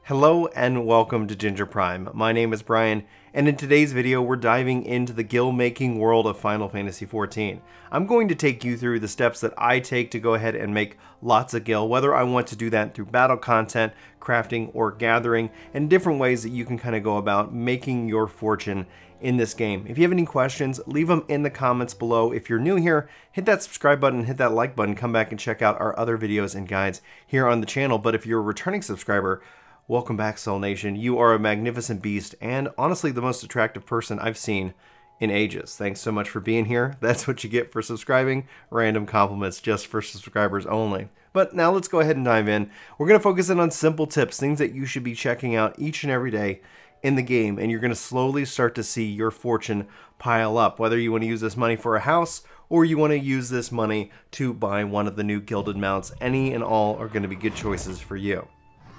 Hello and welcome to Ginger Prime. My name is Brian, and in today's video we're diving into the guild-making world of Final Fantasy XIV. I'm going to take you through the steps that I take to go ahead and make lots of gil, whether I want to do that through battle content, crafting, or gathering, and different ways that you can kind of go about making your fortune in this game. If you have any questions, leave them in the comments below. If you're new here, hit that subscribe button, hit that like button, come back and check out our other videos and guides here on the channel. But if you're a returning subscriber, welcome back, Soul Nation. You are a magnificent beast and honestly the most attractive person I've seen in ages. Thanks so much for being here. That's what you get for subscribing. Random compliments just for subscribers only. But now let's go ahead and dive in. We're going to focus in on simple tips, things that you should be checking out each and every day in the game, and you're going to slowly start to see your fortune pile up, whether you want to use this money for a house or you want to use this money to buy one of the new gilded mounts. Any and all are going to be good choices for you.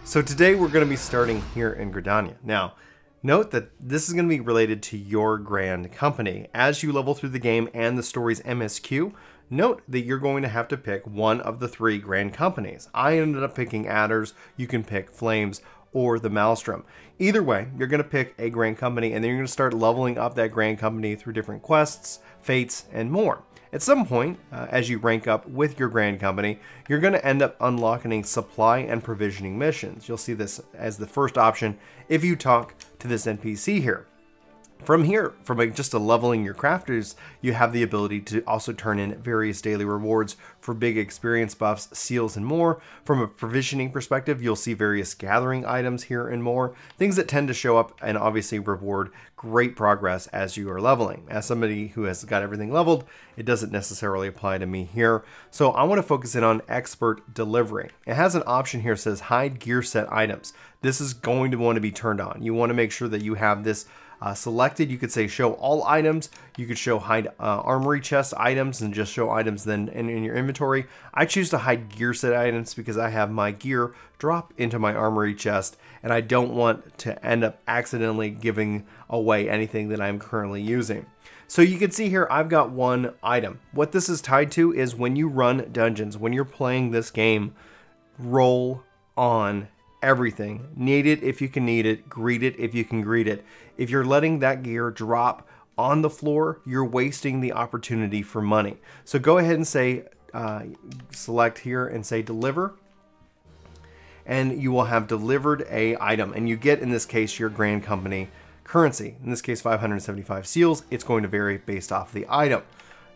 So today we're going to be starting here in Gridania. Now, note that this is going to be related to your grand company. As you level through the game and the story's MSQ, note that you're going to have to pick one of the three grand companies. I ended up picking Adders, you can pick Flames, or the Maelstrom. Either way, you're going to pick a grand company and then you're going to start leveling up that grand company through different quests, fates, and more. At some point, as you rank up with your grand company, you're going to end up unlocking supply and provisioning missions. You'll see this as the first option if you talk to this NPC here. From here, from just leveling your crafters, you have the ability to also turn in various daily rewards for big experience buffs, seals, and more. From a provisioning perspective, you'll see various gathering items here and more, things that tend to show up and obviously reward great progress as you are leveling. As somebody who has got everything leveled, it doesn't necessarily apply to me here. So I want to focus in on expert delivery. It has an option here that says hide gear set items. This is going to want to be turned on. You want to make sure that you have this selected. You could say show all items. You could show hide armory chest items and just show items then in your inventory. I choose to hide gear set items because I have my gear drop into my armory chest and I don't want to end up accidentally giving away anything that I'm currently using. So you can see here I've got one item. What this is tied to is when you run dungeons, when you're playing this game, roll on everything. Need it if you can need it, greet it if you can greet it. If you're letting that gear drop on the floor, you're wasting the opportunity for money. So go ahead and say, select here and say deliver, and you will have delivered a item, and you get, in this case, your grand company currency. In this case, 575 seals. It's going to vary based off the item.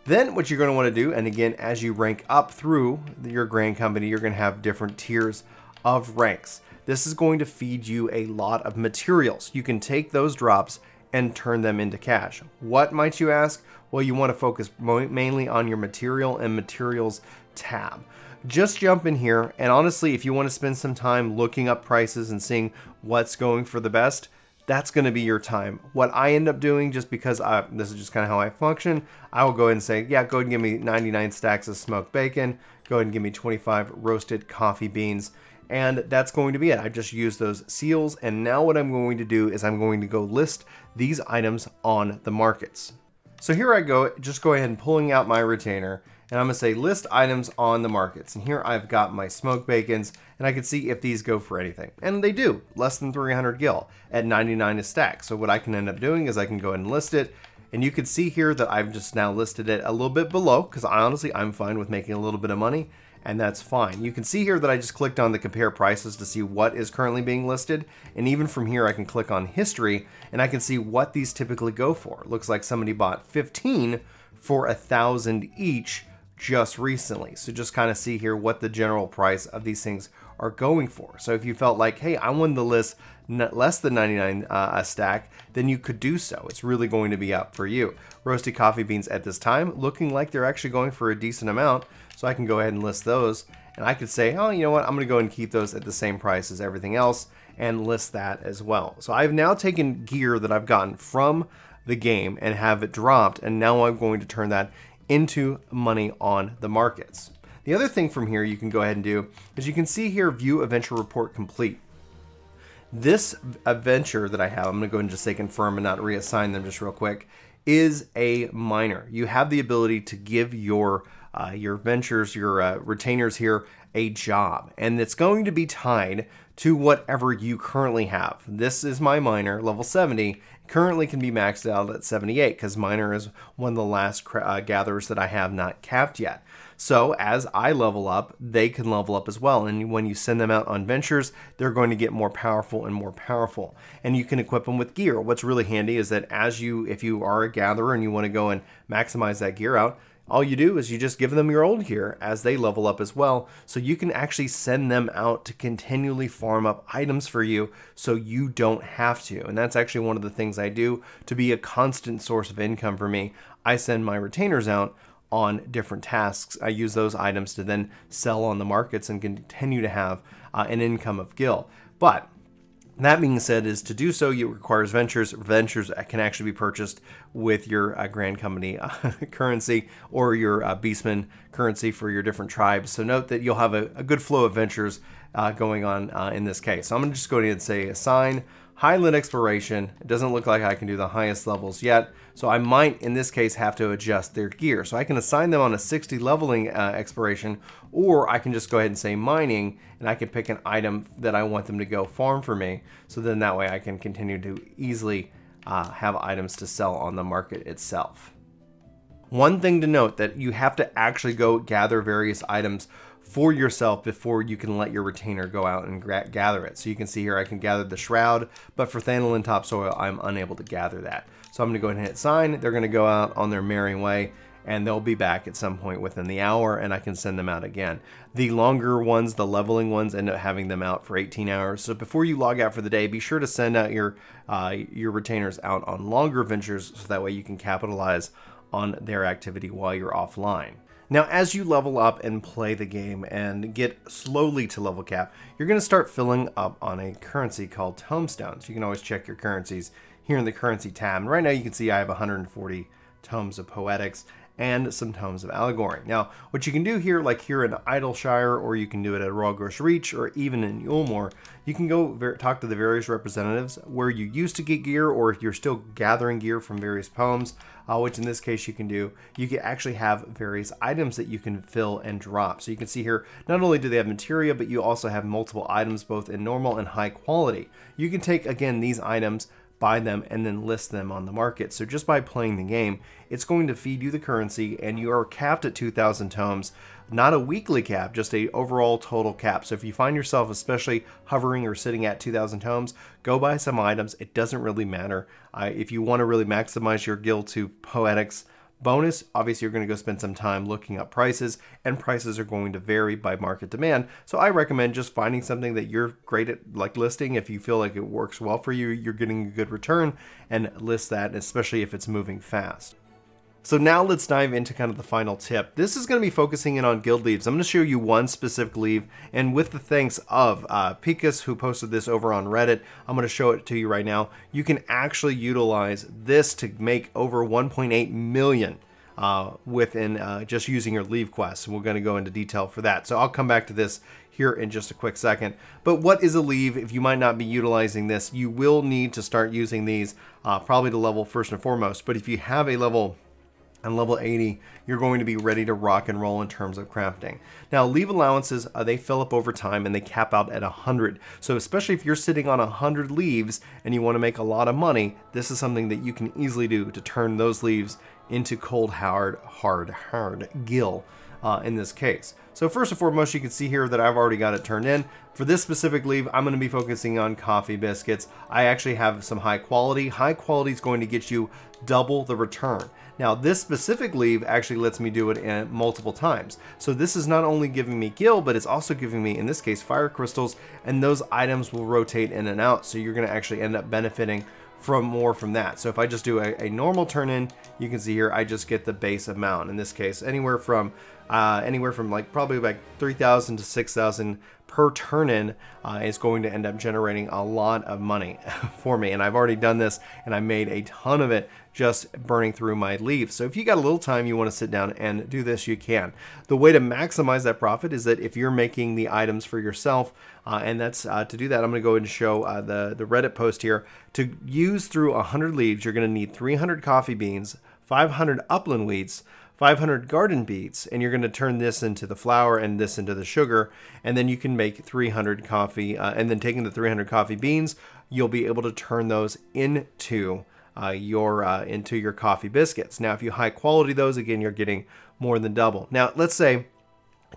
Then what you're going to want to do, and again, as you rank up through your grand company, you're going to have different tiers of ranks. This is going to feed you a lot of materials. You can take those drops and turn them into cash. What might you ask? Well, you want to focus mainly on your material and materials tab. Just jump in here, and honestly, if you want to spend some time looking up prices and seeing what's going for the best, that's going to be your time. What I end up doing, just because this is just kind of how I function, I will go ahead and say, yeah, go ahead and give me 99 stacks of smoked bacon, go ahead and give me 25 roasted coffee beans, and that's going to be it. I've just used those seals, and now what I'm going to do is I'm going to go list these items on the markets. So here I go, just go ahead and pulling out my retainer, and I'm going to say list items on the markets. And here I've got my smoked bacons, and I can see if these go for anything. And they do, less than 300 gil at 99 a stack. So what I can end up doing is I can go ahead and list it, and you can see here that I've just now listed it a little bit below, because honestly, I'm fine with making a little bit of money, and that's fine. You can see here that I just clicked on the compare prices to see what is currently being listed, and even from here I can click on history and I can see what these typically go for. Looks like somebody bought 15 for 1,000 each just recently. So just kind of see here what the general price of these things are going for. So if you felt like, hey, I wanted to list less than 99 a stack, then you could do so. It's really going to be up for you. Roasted coffee beans at this time looking like they're actually going for a decent amount, so I can go ahead and list those, and I could say, oh, you know what, I'm going to go and keep those at the same price as everything else and list that as well. So I've now taken gear that I've gotten from the game and have it dropped, and now I'm going to turn that into money on the markets. The other thing from here you can go ahead and do is you can see here view adventure report complete. This adventure that I have, I'm going to go ahead and just say confirm and not reassign them just real quick, is a minor. You have the ability to give your ventures, your retainers here, a job, and it's going to be tied to whatever you currently have. This is my miner, level 70, currently can be maxed out at 78 because miner is one of the last gatherers that I have not capped yet. So as I level up, they can level up as well. And when you send them out on ventures, they're going to get more powerful and more powerful. And you can equip them with gear. What's really handy is that if you are a gatherer and you want to go and maximize that gear out, all you do is you just give them your old gear as they level up as well. So you can actually send them out to continually farm up items for you so you don't have to. And that's actually one of the things I do to be a constant source of income for me. I send my retainers out on different tasks. I use those items to then sell on the markets and continue to have an income of gil. But that being said, is to do so, it requires ventures. Ventures can actually be purchased with your Grand Company currency or your Beastman currency for your different tribes. So note that you'll have a good flow of ventures going on in this case. So I'm going to just go ahead and say assign Highland Exploration. It doesn't look like I can do the highest levels yet, so I might, in this case, have to adjust their gear. So I can assign them on a 60 leveling exploration, or I can just go ahead and say mining, and I can pick an item that I want them to go farm for me. So then that way I can continue to easily have items to sell on the market itself. One thing to note that you have to actually go gather various items for yourself before you can let your retainer go out and gather it. So you can see here I can gather the shroud, but for Thanalan Topsoil I'm unable to gather that. So I'm going to go ahead and hit sign. They're going to go out on their merry way, and they'll be back at some point within the hour, and I can send them out again. The longer ones, the leveling ones, end up having them out for 18 hours. So before you log out for the day, be sure to send out your retainers out on longer ventures so that way you can capitalize on their activity while you're offline. Now, as you level up and play the game and get slowly to level cap, you're going to start filling up on a currency called tomestones. You can always check your currencies here in the currency tab. And right now you can see I have 140 tomes of poetics and some tomes of allegory. Now, what you can do here, like here in Idleshire, or you can do it at Rawgrosh Reach, or even in Yulmore, you can go talk to the various representatives where you used to get gear, or if you're still gathering gear from various poems, which in this case you can do. You can actually have various items that you can fill and drop. So you can see here, not only do they have materia, but you also have multiple items both in normal and high quality. You can take, again, these items, buy them, and then list them on the market. So just by playing the game, it's going to feed you the currency, and you are capped at 2,000 tomes. Not a weekly cap, just a overall total cap. So if you find yourself especially hovering or sitting at 2,000 tomes, go buy some items. It doesn't really matter. If you want to really maximize your guild to poetics bonus, obviously you're going to go spend some time looking up prices, and prices are going to vary by market demand. So I recommend just finding something that you're great at, like listing. If you feel like it works well for you, you're getting a good return, and list that, especially if it's moving fast. So now let's dive into kind of the final tip. This is going to be focusing in on guild leaves. I'm going to show you one specific leave, and with the thanks of Picus, who posted this over on Reddit, I'm going to show it to you right now. You can actually utilize this to make over 1.8 million within just using your leave quests. And we're going to go into detail for that. So I'll come back to this here in just a quick second. But what is a leave? If you might not be utilizing this, you will need to start using these probably to level first and foremost. But if you have a level and level 80, you're going to be ready to rock and roll in terms of crafting. Now, leave allowances, they fill up over time, and they cap out at 100. So especially if you're sitting on 100 leaves and you want to make a lot of money, this is something that you can easily do to turn those leaves into cold hard gil in this case. So first and foremost, you can see here that I've already got it turned in. For this specific leave, I'm going to be focusing on coffee biscuits. I actually have some high quality. High quality is going to get you double the return. Now, this specific leave actually lets me do it in multiple times. So this is not only giving me gil, but it's also giving me, in this case, fire crystals, and those items will rotate in and out. So you're going to actually end up benefiting from more from that. So if I just do a normal turn in, you can see here I just get the base amount. In this case, anywhere from like probably like 3,000 to 6,000 per turn in is going to end up generating a lot of money for me. And I've already done this, and I made a ton of it just burning through my leaves. So if you got a little time, you want to sit down and do this, you can. The way to maximize that profit is that if you're making the items for yourself, and that's to do that, I'm going to go ahead and show the Reddit post here. To use through 100 leaves, you're going to need 300 coffee beans, 500 upland wheats, 500 garden beets, and you're going to turn this into the flour and this into the sugar, and then you can make 300 coffee, and then taking the 300 coffee beans, you'll be able to turn those into your coffee biscuits. Now, if you high quality those, again, you're getting more than double. Now, let's say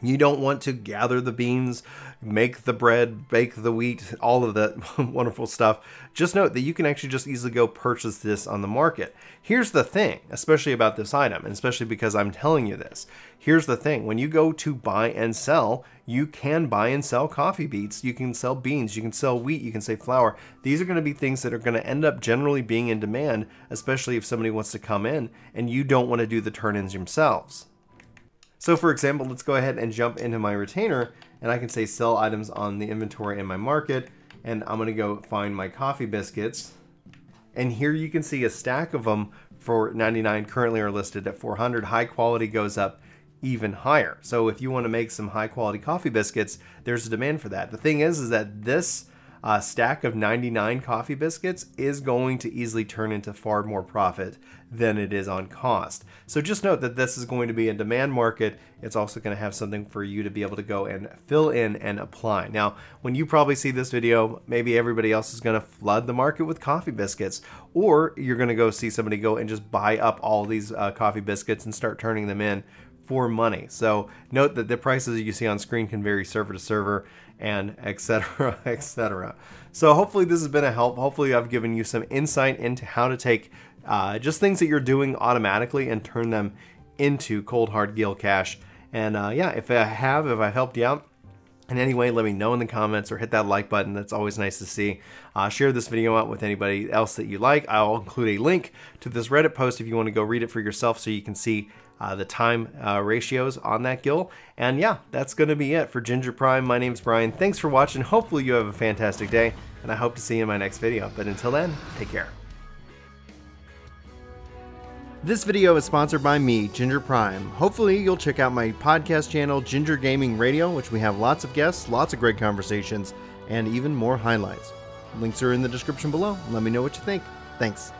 you don't want to gather the beans, make the bread, bake the wheat, all of that wonderful stuff. Just note that you can actually just easily go purchase this on the market. Here's the thing, especially about this item, and especially because I'm telling you this. Here's the thing, when you go to buy and sell, you can buy and sell coffee beets, you can sell beans, you can sell wheat, you can sell flour. These are going to be things that are going to end up generally being in demand, especially if somebody wants to come in and you don't want to do the turn-ins yourselves. So for example, let's go ahead and jump into my retainer, and I can say sell items on the inventory in my market, and I'm going to go find my coffee biscuits. And here you can see a stack of them for 99 currently are listed at 400. High quality goes up even higher. So if you want to make some high quality coffee biscuits, there's a demand for that. The thing is that this stack of 99 coffee biscuits is going to easily turn into far more profit than it is on cost. So just note that this is going to be a demand market. It's also going to have something for you to be able to go and fill in and apply. Now, when you probably see this video, maybe everybody else is going to flood the market with coffee biscuits, or you're going to go see somebody go and just buy up all these coffee biscuits and start turning them in for money. So note that the prices you see on screen can vary server to server, and etc, etc. So hopefully this has been a help. Hopefully I've given you some insight into how to take just things that you're doing automatically and turn them into cold hard gil cash. And yeah, if I've helped you out in any way, let me know in the comments or hit that like button. That's always nice to see. Share this video out with anybody else that you like. I'll include a link to this Reddit post if you want to go read it for yourself so you can see the time ratios on that gil. And yeah, that's going to be it for Ginger Prime. My name's Brian. Thanks for watching. Hopefully you have a fantastic day, and I hope to see you in my next video. But until then, take care. This video is sponsored by me, Ginger Prime. Hopefully you'll check out my podcast channel, Ginger Gaming Radio, which we have lots of guests, lots of great conversations, and even more highlights. Links are in the description below. Let me know what you think. Thanks.